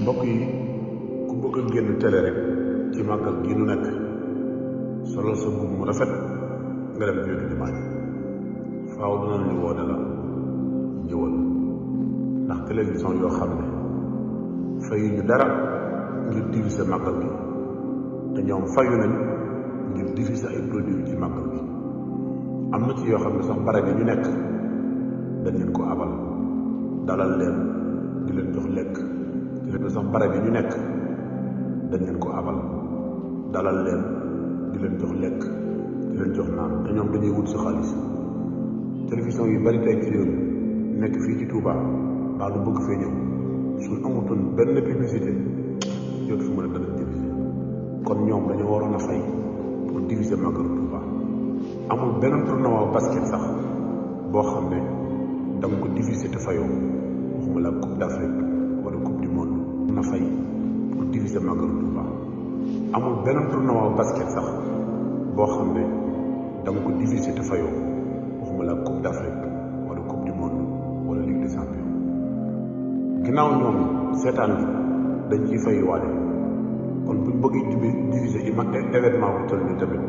mbokk yi ku bëgg a génn télé rek ci màggal gi nu nekk solo sa mbubb mu rafet nga dem jóge jumaa ji faaw dinañ ñu woo ne la ñëwal ndax télévision yoo xam ne fayu ñu dara ngir diffuser màggal gi te ñoom fayu nañ ngir diffuser ay produits ci màggal gi am na ci yoo xam ne sax bare bi ñu nekk dañ leen ko abal dalal leen di leen jox lekk di leen sax bare bi ñu nekk dañ leen ko abal dalal leen di leen jox lekk di leen jox naan te ñoom dañuy wut sa xaalis télévision yu bari tey ci réew mi nekk fii ci Touba mbaa lu bëgg fee ñëw suñ amutoon benn publicité yootu fu mën a dana diffuser kon ñoom dañoo waroon a fay pour diffuser màggalu Touba amul benn tournoi basket sax boo xam ne da nga ko diffuser te fayoo waxuma la coupe d'Afrique wala coupe du monde na fay pour diffuser màggalu Touba amul benn tournoi basket sax boo xam ne da nga ko diffuser te fayoo waxuma la coupe d'Afrique wala coupe du monde wala Ligue des champions ginnaaw ñoom seetaan bi dañ ciy fay waale kon buñ bëgg diffuser événement bu toll nii tamit